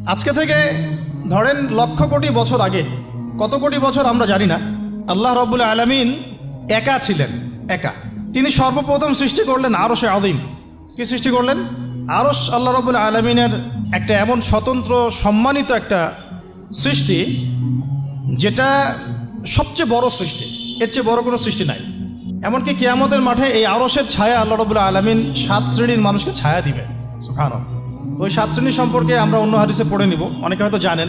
আজকে থেকে ধরেন লক্ষ কোটি বছর আগে, কত কোটি বছর আমরা জানি না, আল্লাহ রাব্বুল আলামিন একা ছিলেন। একা তিনি সর্বপ্রথম সৃষ্টি করলেন আরশে আযীম। কি সৃষ্টি করলেন? আরশ আল্লাহ রাব্বুল আলামিনের একটা এমন স্বতন্ত্র সম্মানিত একটা সৃষ্টি, যেটা সবচেয়ে বড় সৃষ্টি, এর চেয়ে বড় কোনো সৃষ্টি নাই। এমনকি কিয়ামতের মাঠে এই আরশের ছায়া আল্লাহ রাব্বুল আলামিন 7 শ্রেণীর মানুষকে ছায়া দিবে। সুবহানাল্লাহ। ওই 7 শ্রেণী সম্পর্কে আমরা অন্য হাদিসে পড়ে নিব, অনেকে হয়তো জানেন।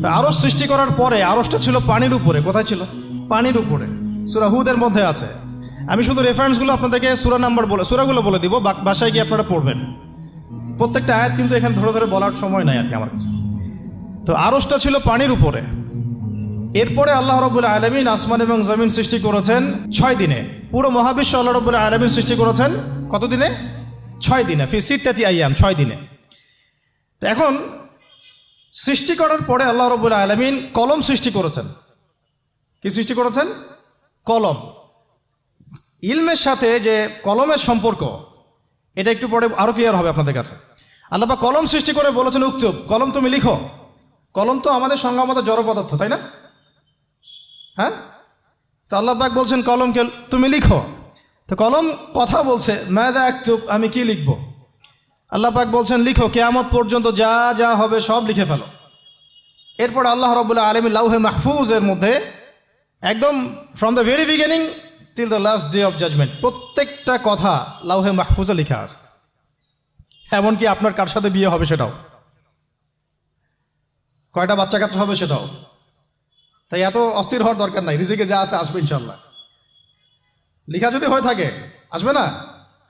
তো আরশ সৃষ্টি করার পরে আরশটা ছিল পানির উপরে। কোথায় ছিল? পানির উপরে। সূরা হুদের মধ্যে আছে। আমি শুধু রেফারেন্সগুলো আপনাদেরকে সূরাগুলো বলে দিব, বাসায় গিয়ে আপনারা পড়বেন। প্রত্যেকটা আয়াত কিন্তু এখানে ধরে ধরে বলার সময় নাই আর কি আমার কাছে। তো আরশটা ছিল পানির উপরে। এরপরে আল্লাহ রাব্বুল আলামিন আসমান এবং জমিন সৃষ্টি করেছেন 6 দিনে। পুরো মহাবিশ্ব আল্লাহ রাব্বুল আলামিন সৃষ্টি করেছেন কত দিনে? 6 দিনে। ফি সিত্তাতি আইয়াম, 6 দিনে। তো এখন সৃষ্টি করার পরে আল্লাহ রাব্বুল আলামিন কলম সৃষ্টি করেছেন। কি সৃষ্টি করেছেন? কলম। ইলমের সাথে যে কলমের সম্পর্ক, এটা একটু পরে আরো ক্লিয়ার হবে আপনাদের কাছে। আল্লাহ পাক কলম সৃষ্টি করে বলেছেন, উকতুব, কলম তুমি লিখো। কলম তো আমাদের সংজ্ঞা মতো জড় পদার্থ, তাই না? হ্যাঁ। তো আল্লাহ পাক বলছেন কলমকে তুমি লিখো। তো কলম কথা বলছে, মাযা আকতুব, আমি কি লিখবো? আল্লাহ পাক বলছেন লিখো, কিয়ামত পর্যন্ত যা যা হবে সব লিখে ফেলো। এরপর আল্লাহ রাব্বুল আলামিন লাউহে মাহফুজের মধ্যে একদম from the very beginning till the last day of judgement প্রত্যেকটা কথা লাউহে মাহফুজে লেখা আছে। এমনকি আপনার কার সাথে বিয়ে হবে সেটাও, কয়টা বাচ্চা কাচ্চা হবে সেটাও। তাই এত অস্থির হওয়ার দরকার নাই, রিজিকে যা আছে আসবে ইনশাল্লাহ। লেখা যদি হয়ে থাকে আসবে না?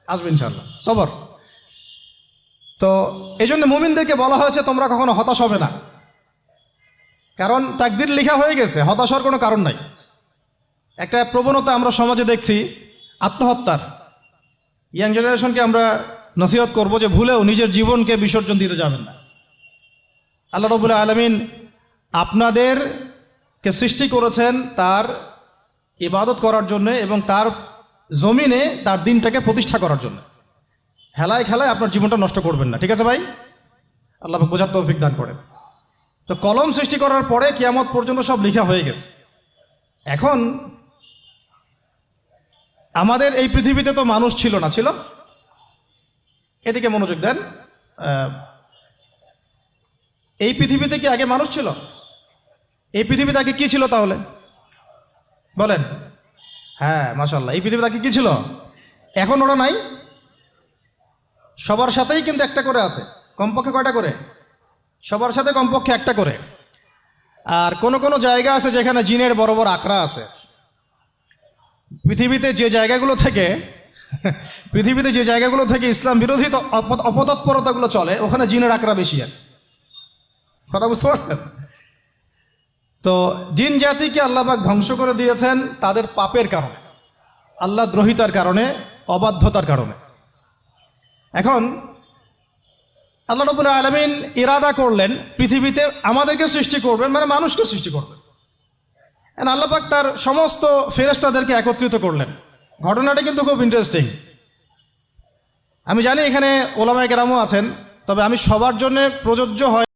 আসবে ইনশাল্লাহ, সবর। তো এই জন্য মুমিনদেরকে বলা হয়েছে তোমরা কখনো হতাশ হবে না, কারণ তাকদির লেখা হয়ে গেছে, হতাশ হওয়ার কোনো কারণ নাই। একটা প্রবণতা আমরা সমাজে দেখছি আত্মহত্যার। ইয়াং জেনারেশনকে আমরা নসিহত করব যে ভুলেও নিজের জীবনকে বিসর্জন দিতে যাবেন না। আল্লাহ রাব্বুল আলামিন আপনাদেরকে সৃষ্টি করেছেন তার ইবাদত করার জন্য এবং তার জমিনে তার দিনটাকে প্রতিষ্ঠা করার জন্য। হেলায় খেলায় আপনার জীবনটা নষ্ট করবেন না, ঠিক আছে ভাই? আল্লাহ পাক বোঝার তৌফিক দান করেন। তো কলম সৃষ্টি করার পরে কিয়ামত পর্যন্ত সব লেখা হয়ে গেছে। এখন আমাদের এই পৃথিবীতে তো মানুষ ছিল না, ছিল? এদিকে মনোযোগ দেন। এই পৃথিবীতে কি আগে মানুষ ছিল? এই পৃথিবীতে আগে কি ছিল তাহলে বলেন? হ্যাঁ, মাশাআল্লাহ। এই পৃথিবীতে আগে কি ছিল? এখন ওরা নাই? সবার সাথেই কিন্তু একটা করে আছে। কমপক্ষে কয়টা করে? সবার সাথে কমপক্ষে একটা করে। আর কোন কোন জায়গা আছে যেখানে জিনের বড় বড় আখড়া আছে। পৃথিবীতে যে জায়গাগুলো থেকে ইসলাম বিরোধী অপতৎপরতাগুলো চলে, ওখানে জিনের আখড়া বেশি। আর কথা বুঝতে পারছেন? তো জিন জাতিকে আল্লাহ পাক ধ্বংস করে দিয়েছেন তাদের পাপের কারণে, আল্লাহ দ্রোহিতার কারণে, অবাধ্যতার কারণে। এখন আল্লাহ রাব্বুল আলামিন ইরাদা করলেন পৃথিবীতে আমাদেরকে সৃষ্টি করবেন, মানে মানুষকে সৃষ্টি করবেন। আল্লাহ পাক তার সমস্ত ফেরেশতাদেরকে একত্রিত করলেন। ঘটনাটা কিন্তু খুব ইন্টারেস্টিং। আমি জানি এখানে ওলামায়ে কেরামও আছেন, তবে আমি সবার জন্য প্রযোজ্য হয়